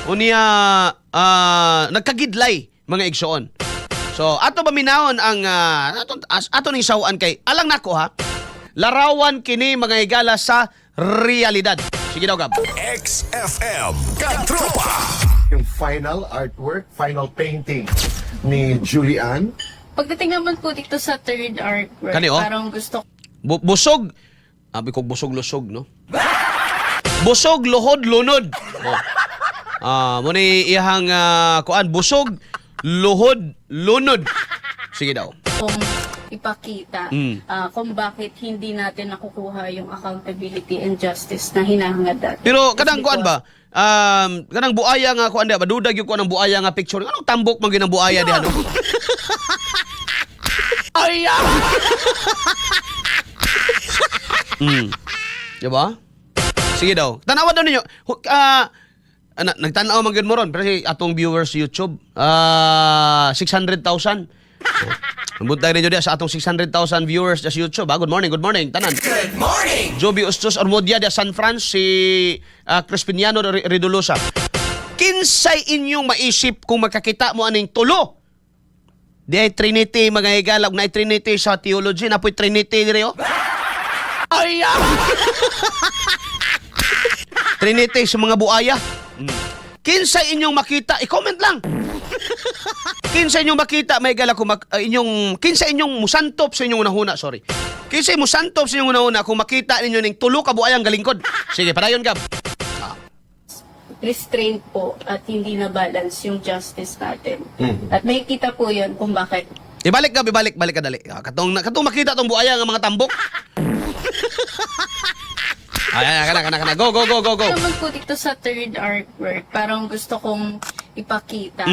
Unya nagkagidlay mga igsoon. So ato ba minahon ang ato ning sawan kay alang nako ha. Larawan kini mga higala sa realidad. Sige daw, Gab. XFM Katropa. Yung final artwork, final painting ni Julian. Pagdating naman po dito sa third artwork, Kani, oh? parang gusto Busog. Abi ko busog-lusog, no? Busog, luhod, lunod. Muna iyahang kuan, busog, luhod, lunod. Sige daw. kong ipakita kung bakit hindi natin nakukuha yung accountability and justice na hinahangad natin. Pero kadang kuan ba? Kanang buaya nga kuan ba? Dudag yung kuan ng buaya nga picture. Anong tambok man ginang buaya di ano? Ay! Diba? Sige daw. Tanawan daw ninyo. Nagtanaw man gyud mo ron pero atong viewers sa YouTube 600,000. Buntay ninyo dia sa atong 600,000 viewers sa YouTube. Good morning, tanan. Good morning! Joby Ustos Ormodia de San Fran, si Crispiniano Redolosa. Kinsay inyong maisip kung makakita mo aning tulo? Di ay Trinity, mga higalag na Trinity sa theology, na po'y Trinity dire oh. Ay! Trinity sa mga buaya. Kinsay inyong makita, i-comment lang. Kinsay inyong makita, may gala kung kinsay inyong musantop sa inyong unahuna, sorry. Kinsay musantop sa inyong unahuna kung makita ninyo ning tulo ka buayang galingkod. Sige, padayon Gab. Restraint po at hindi na balance yung justice natin. At may kita po yun kung bakit. Ibalik Gab, balik ka dali. Katong makita tong buaya nga mga tambok. Ay, kana. Go. Naman po dito sa third artwork, parang gusto kong ipakita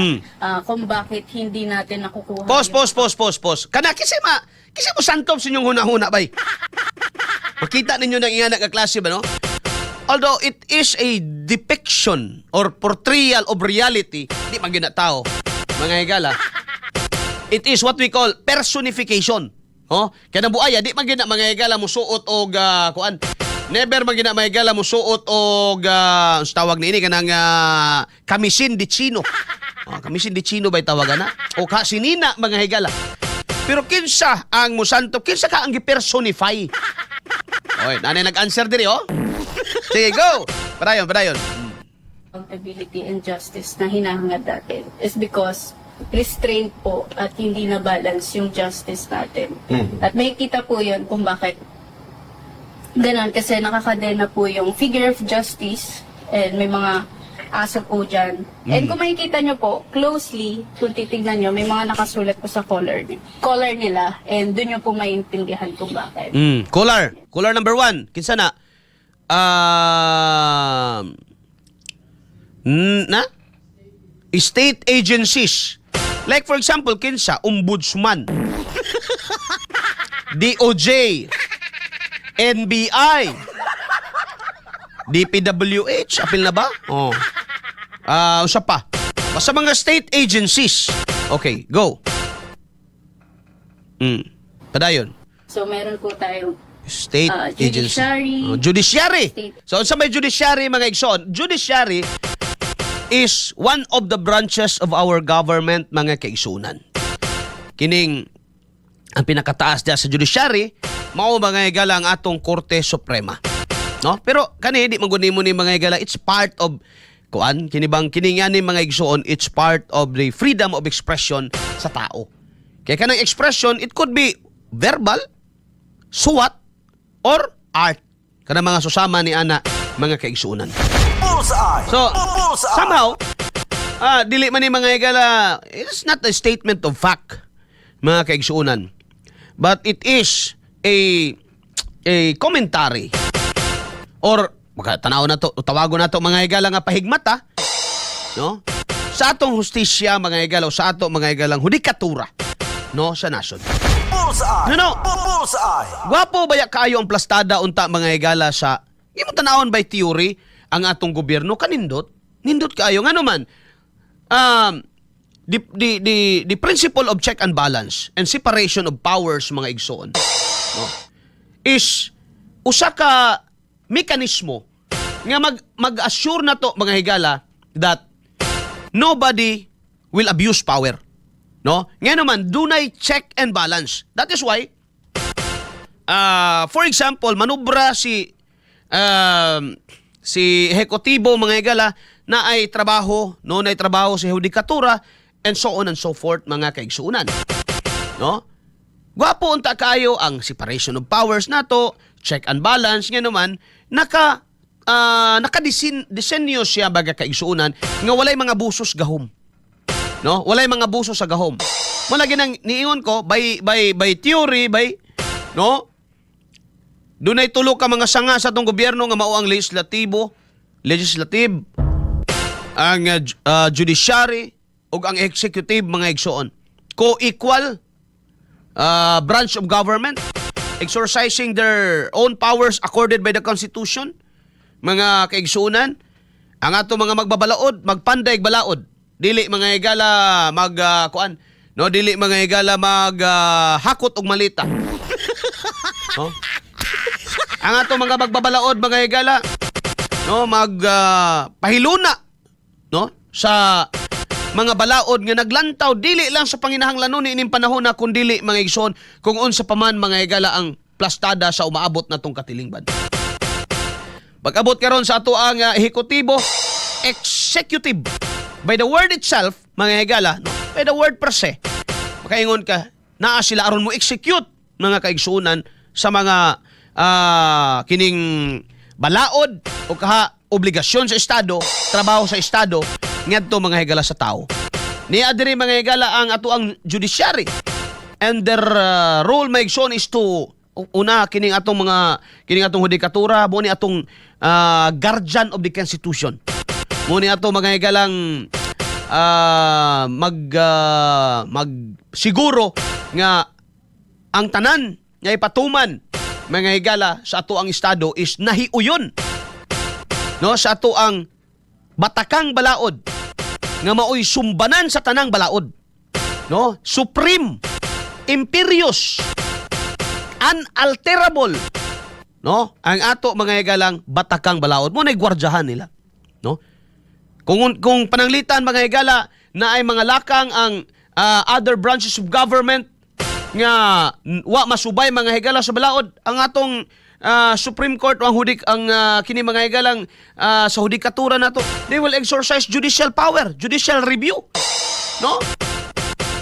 kung bakit hindi natin nakukuha. Pause. Kana kasi mo santop sa inyong huna-huna bay. Makita ninyo ng ingana ka klase ba no? Although it is a depiction or portrayal of reality, di man gyud na tao. Mga higala. It is what we call personification. Kaya na buaya, di man gyud na mga higala mo suot og kuan. Never man gina may gala mo suot og tawag ni ini kanang kamisin di chino. Kamisin di chino bay tawagan na? O kasinina mga higala. Pero kinsa ang musanto, kinsa ka ang gi-personify? Oy, nanay nag-answer diri oh. Sige, go. Padayon. Accountability and justice na hinahangad natin is because restraint po at hindi na balance yung justice natin. At may kita po yun kung bakit ganon, kasi nakakadena po yung figure of justice and may mga aso po dyan. And kung makikita nyo po, closely, kung titignan nyo, may mga nakasulat po sa collar nila and dun nyo po maintindihan kung bakit. Collar number 1. Kinsa na? State agencies. Like for example, kinsa? Ombudsman. DOJ. NBI. DPWH. Apil na ba? Usa pa. Basta mga state agencies. Okay, go. Padayon. So meron po tayong State agency. judiciary. Judiciary. State. So, sa may judiciary, mga igsoon, judiciary is one of the branches of our government, mga kaigsunan. Kining, ang pinakataas dyan sa judiciary, mao mga higala ang atong Korte Suprema. No? Pero, kani, di maguni mo ni mga higala, it's part of, kiningan ni mga igsoon, it's part of the freedom of expression sa tao. Kaya kanang expression, it could be verbal, suwat, or art. Kanang mga susama ni ana, mga kaigsuunan. Bullseye! So, Bullseye! somehow, dili man ni mga higala, it's not a statement of fact, mga kaigsuunan. But it is a commentary or tanaw na to, tawagon na to mga higala nga pahigmata, no? Sa atong hustisya mga higala o sa ato mga higalang hudikatura, no, sa nasod. Bullseye! No. Bullseye! Gwapo baya kaayo ang plastada unta mga higala sa imo tanawon by theory ang atong gobyerno kanindot kaayo ngano man. The principle of check and balance and separation of powers mga igsoon, no, is usa ka mekanismo nga mag-assure na to mga higala that nobody will abuse power. No? Ngayon naman, dunay check and balance. That is why, for example, manubra si ehekutibo mga higala na ay trabaho, no, na ay trabaho sa judikatura and so on and so forth mga kaigsuunan. No? Gwapo unta kayo ang separation of powers nato, check and balance nga naman nakadesenyo siya baga kaigsuunan nga walay mga busos gahom. No? Walay mga busos sa gahom. Mo lagi nang niingon ko by theory no? Dunay tulo ka mga sanga sa atong gobyerno nga mao ang legislative, ang judiciary ug ang executive mga igsoon. Co-equal branch of government exercising their own powers accorded by the Constitution. Mga kaigsuunan, ang ato mga magbabalaod, magpanday balaod. Dili mga higala dili mga higala hakot og malita. No? Ang ato mga magbabalaod mga higala, no, pahiluna, no, sa mga balaod nga naglantaw dili lang sa panginahanglanon ining panahon na kundili mga igsoon kung unsa pa man mga higala ang plastada sa umaabot natong katilingban. Pag-abot karon sa ato ang ehekutibo, executive. By the word itself, mga higala, no? By the word per se, makaingon ka, naa sila aron mo execute mga kaigsuunan sa mga kining balaod o obligasyon sa Estado, trabaho sa Estado, ngadto mga higala sa tao. Niya diri mga higala ang ato ang judiciary. And their role mga igsoon is to una kining atong judikatura, mo ni atong guardian of the Constitution. Muni ato mga higalang siguro nga ang tanan nga ipatuman mga higala sa ato ang estado is nahiuyon, no, sa ato ang batakang balaod nga maoy sumbanan sa tanang balaod, no, supreme, imperious, unalterable, no, ang ato mga higalang batakang balaod mo na gwardyahan nila, no. Kung pananglitan mga higala na ay mga lakang ang other branches of government nga wa masubay mga higala sa balaod, ang atong Supreme Court o ang kini mga higalang sa hudikatura nato, they will exercise judicial power, judicial review, no?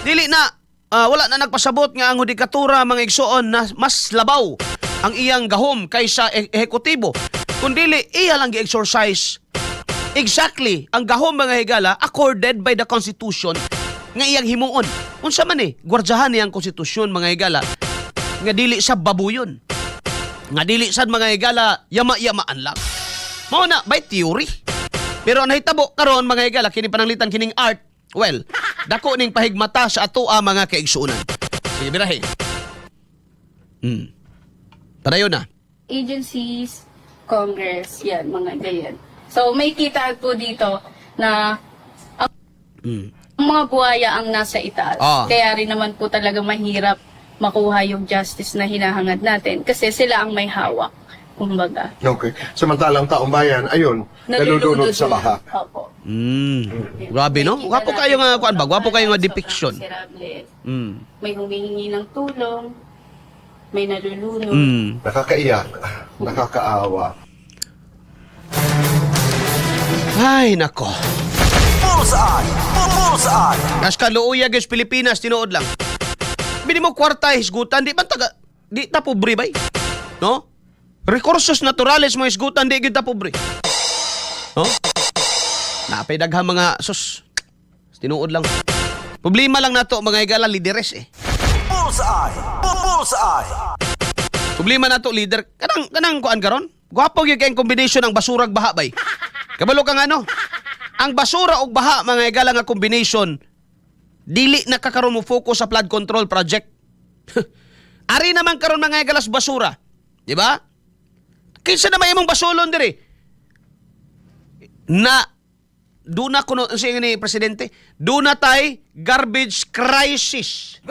Dili na wala na nagpasabot nga ang hudikatura mga igsoon na mas labaw ang iyang gahom kaysa ehekutibo, kundili iya lang gi-exercise exactly ang gahom mga higala accorded by the Constitution nga iyang himuon. Unsa man gwardyahan niyang konstitusyon mga higala nga dili sa babuyon, nga dili sad mga higala yama-yamaan lang. Mao na by theory. Pero nahitabo karon mga higala kini pananglitan kining art, well, dako ning pahigmata sa ato mga kaigsuonan. Sige birahe. Padayon na. Agencies, Congress, yan, mga ganyan. So, may kita po dito na ang mga buhaya ang nasa itaas. Kaya rin naman po talaga mahirap makuha yung justice na hinahangad natin kasi sila ang may hawak, kumbaga. Okay. Samantalang taong bayan, ayun, nalulunod sa baha. Opo. Grabe, no? Gwapo kayo nga, gwapo kayo nga depiction. May humihingi ng tulong, may nalulunod. Nakakaiyak, nakakaawa. Ay, nako. Bullseye! Bullseye! Kas kaluuyag yung Pilipinas, tinuod lang. Bini mo kwarta, hisgutan, di ta pobre bay? No? Recursos naturales mo hisgutan, di gyud ta pobre. No? Napay daghang mga tinuod lang. Problema lang nato mga higala lideres Bullseye! Bullseye! Problema nato leader, kanang kuan karon? Gwapo gyud kay combination ng basura ug baha bay. Kabalo kang ano? Ang basura ug baha mga higala nga combination dili nakakaroon mo focus sa flood control project. Ari naman karon mga higala sa basura. Di ba? Kinsa na may imong basulon diri? Na duna kuno siya ni presidente, duna tay garbage crisis.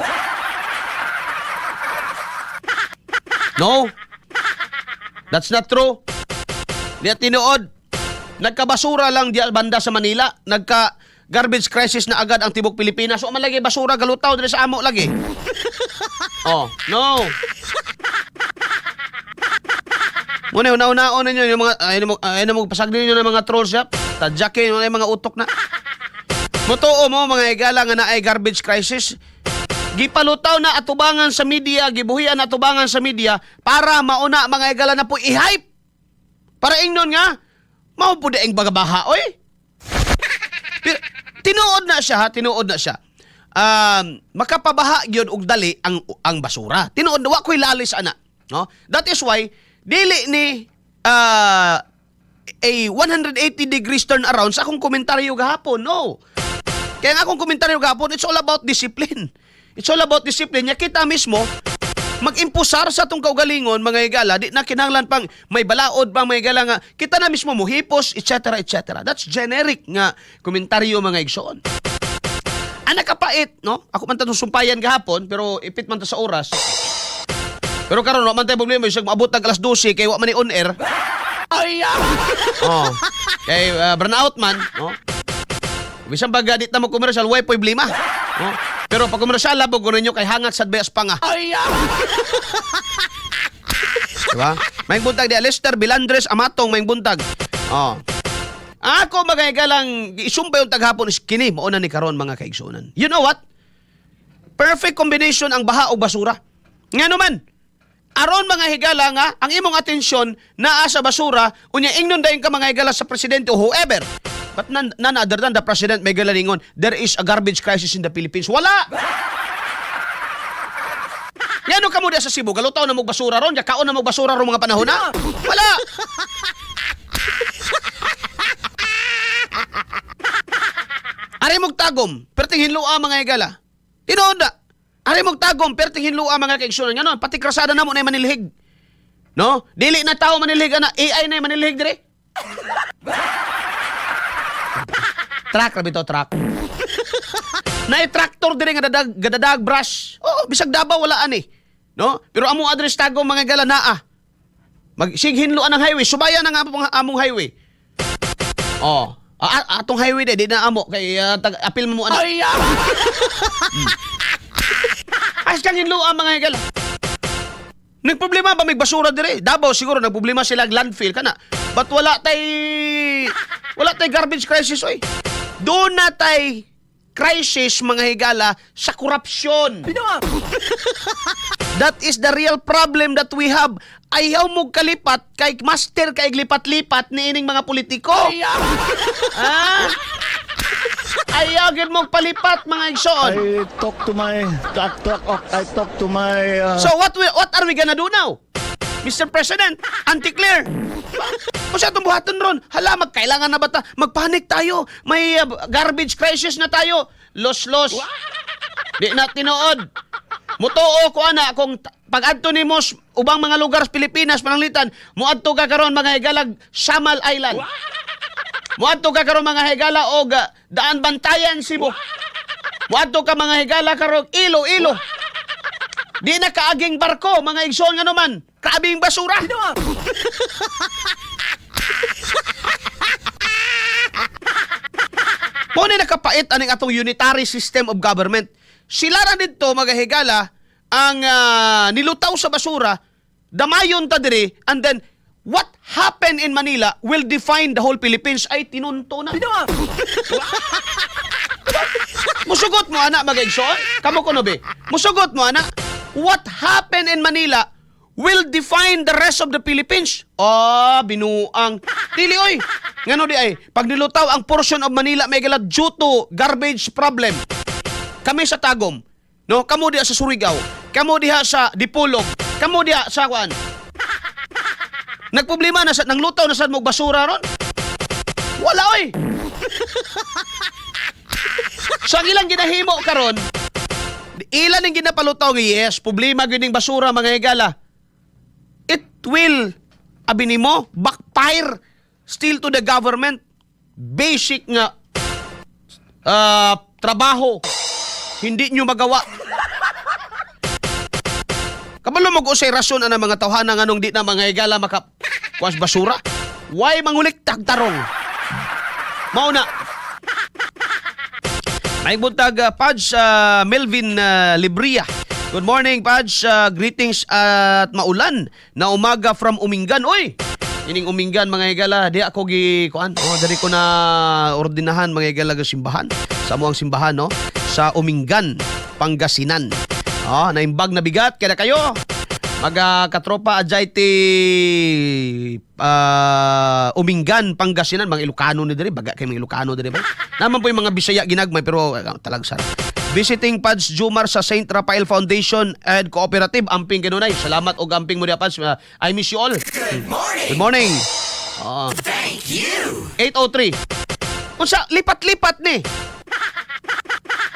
No? That's not true. Diya tinuod. Nagkabasura lang di banda sa Manila. garbage crisis na agad ang tibok Pilipinas. So man lagi basura galutaw diri sa amo lagi. Oh, no. Muna una-unaon ninyo yung mga ayun mo pasagdin niyo ng mga trolls yap. Tadyakin yung mga utok na. Motoo mo mga higala nga na ay garbage crisis. Gipalutaw na atubangan sa media, gibuhian na atubangan sa media para mauna mga higala na po i-hype. Para ingnon nga mao pud ang bagabaha oy. Pero, tinuod na siya. Makapabaha gyud og dali ang basura. Tinuod wa koy lalis ana, no? That is why dili ni a 180 degrees turn around sa akong komentaryo gahapon. No. Kaya nga akong komentaryo gahapon, it's all about discipline. It's all about discipline. Ya kita mismo mag-impusar sa atong kaugalingon mga higala, di na kinahanglan pang may balaod bang mga higala nga kita na mismo muhipos, etc. etc. That's generic nga komentaryo mga igsoon. Ana kapait, no? Ako man tanong sumpayan gahapon pero ipit man ta sa oras. Pero karon wa man tay problema isig maabot tag alas 12 kay wa man ni on air. Ay! Oh. Kay burnout man, no? Bisan baga di ta mo komersyal, way problema. No? Pero pag komersyal labog ko ninyo kay hangat sad bayas pa nga. Ay! Diba? May buntag di Lester Bilandres Amatong may buntag. Oh. Ako magaygalang isumpay yung taghapon is kini mao na ni karon mga kaigsunan. You know what? Perfect combination ang baha o basura. Ngano man? Aron mga higala nga ang imong atensyon naa sa basura unya ingnon dayon ka mga higala sa presidente o whoever. But none other than the president may galalingon, there is a garbage crisis in the Philippines. Wala! Yan ka mo diya sa Cebu, galutaw na mong basura ron, kaon na mong basura ron mga panahon na. Wala! Ari mong tagom, perting hinlua mga higala. Tinoon da. Ari mong tagom, perting hinlua mga kaigsunan. Ganon, pati krasada na mo na manilhig. No? Dili na tao manilhig, ana, AI na manilhig dire. Truck, rabi to, truck. Na-tractor dire nga gadadag brush. Oh, bisag Davao wala ani. No? Pero among address tagom mga higala naa. Magsighinluan ang highway, subayan ang among highway. Oh. Atong highway di na amo kay apil mo ana. Ay! As kang hinluan mga higala. Nagproblema ba may basura dire? Davao siguro nagproblema sila landfill kana. But wala tay garbage crisis oy. Doon na tay crisis mga higala sa korupsyon. That is the real problem that we have. Ayaw mo kalipat kay master kay lipat-lipat ni ining mga politiko. Ayaw gid mo palipat mga igsoon. I talk to my So what are we gonna do now? Mr. President, Anti-Claire. Kung sa itong buhaton ron, hala, magkailangan na ba magpanik tayo? May garbage crisis na tayo. Los. Di na tinuod. Mutuo ko ana, kung pag-adto ni Mos, ubang mga lugar sa Pilipinas, pananglitan, muadto ka karon mga higalag Samal Island. Muadto ka karon mga higala o Daan Bantayan, Cebu. Muadto ka mga higala karon Ilo. Di na kaaging barko, mga igsoon nga naman. Kaabing basura. Muna nakapait aning atong unitary system of government. Sila ra dito mga higala ang nilutaw sa basura, damayon ta diri, and then what happened in Manila will define the whole Philippines. Ay tinunto na. Musugot mo ana mga igsoon. Kamo kuno be. Musugot mo ana. What happened in Manila will define the rest of the Philippines. Binuang. Dili oy. Ngano di ay, pag nilutaw ang portion of Manila may gala due to garbage problem. Kami sa Tagum, no? Kamo diha sa Surigao, kamo diha sa Dipolog, kamo diha sa kuan. Nagproblema na sa nang lutaw na sa mo basura ron. Wala oy. So ang ilang ginahimo karon, ilan ang ginapalutaw nga yes, problema gyud ning basura mga higala. It will abinimo backfire still to the government. Basic nga trabaho hindi nyo magawa. Kabalo mag-usay rason ang mga tawhana nganong di na mga higala makakuas basura. Why mangulik tagtarong? Mauna. Naibutag Pudge Melvin Libria. Good morning, Pudge. Greetings at maulan na umaga from Umingan. Uy! Ining Umingan, mga higala. Di ako kuan. Dari ko na ordinahan, mga higala, simbahan. Sa muang simbahan, no? Sa Umingan, Pangasinan. Naimbag na bigat. Kaya kayo, katropa ajay ti Umingan, Pangasinan, mga Ilocano ni diri, baga kay mga Ilocano diri ba. Naman po yung mga Bisaya ginagmay pero talag sar. Visiting Pads Jumar sa St. Raphael Foundation and Cooperative, amping kanunay. Salamat og amping mo dia Pads. I miss you all. Good morning. Thank you. 803. Unsa lipat-lipat ni?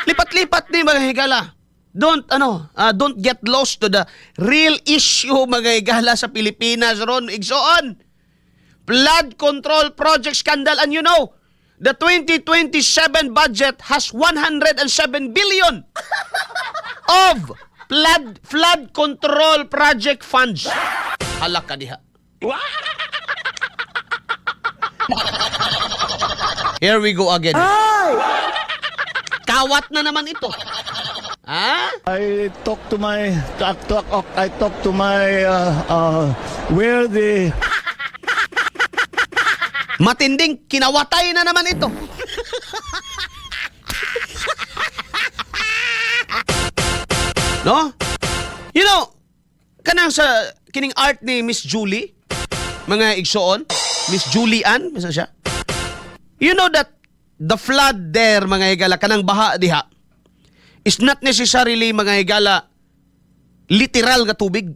Lipat-lipat ni mga higala. Don't get lost to the real issue, mga higala, sa Pilipinas ron. Igsoon, flood control project scandal, and you know, the 2027 budget has 107 billion of flood control project funds. Halak ka diha. Here we go again. Kawat na naman ito. I talk to my where the Matinding kinawatay na naman ito. No? You know, kanang sa kining art ni Miss Julie, mga igsoon, Miss Julian, misa siya. You know that the flood there, mga higala, kanang baha diha, is not necessarily, mga higala, literal nga tubig.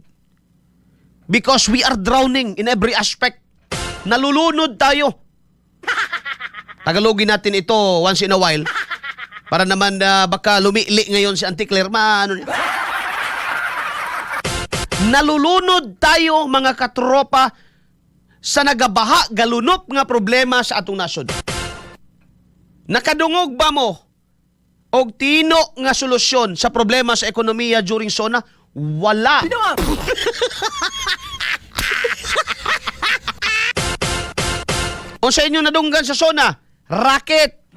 Because we are drowning in every aspect. Nalulunod tayo. Tagalogin natin ito once in a while para naman baka lumili ngayon si Auntie Claire. Nalulunod tayo, mga katropa, sa nagabaha, galunop nga problema sa atong nasod. Nakadungog ba mo og tino nga solusyon sa problema sa ekonomiya during SONA? Wala. O sa inyo nadunggan sa SONA? Racket.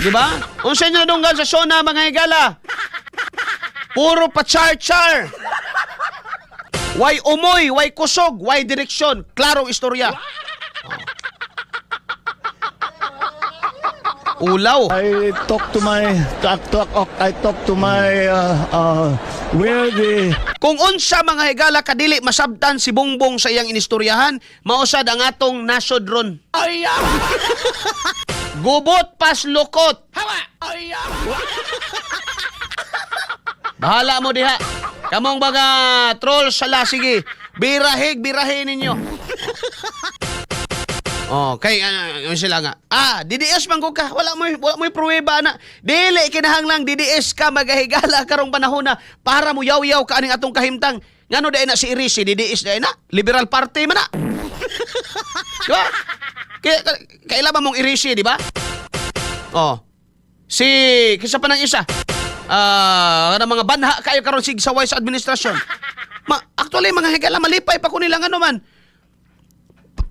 Di ba? O sa inyo nadunggan sa SONA, mga higala? Puro pa char-char. Why umoy, why kusog, why direksyon. Klarong istorya. Ulaw. I talk to my where the Kung unsa, mga higala, kadili masabtan si Bongbong sa iyang inistoryahan, mausad ang atong nasod ron. Gubot pas lukot. Bahala mo diha. Kamong baga troll sala, sige. Birahin ninyo. Kay sila nga. DDS man ko ka. Wala mo pruweba na. Dili kinahanglang DDS ka, magahigala karong panahon na para mo yaw-yaw ka aning atong kahimtang. Ngano dai na si Irisi, DDS dai na. Liberal Party man na. Di ba? Kailan mong Irisi, di ba? Kisa pa ng isa. Mga banha kayo karon sigsaway sa administrasyon. Actually, mga higala, malipay pa ko nila nga naman.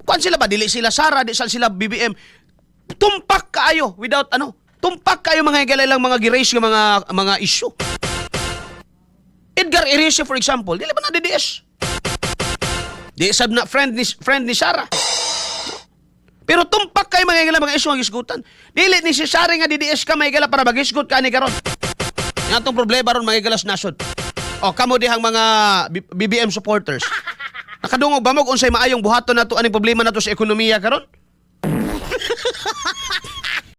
Kuan sila ba? Dili sila Sara, di sila BBM. Tumpak kaayo without tumpak kayo, mga higala, lang mga girace ng mga issue. Edgar Irice, for example, dili ba na DDS? Di sab na friend ni Sara. Pero tumpak kayo, mga higala, mga issue ang isgutan. Dili ni si Sara nga DDS ka, mga higala, para mag-isgut ka ni karon. Nga itong problema ron, mga higala, sa nasod. Kamo dihang mga BBM supporters. Nakadungog ba mo kung sa'y maayong buhaton na to, aning problema na to sa ekonomiya karon?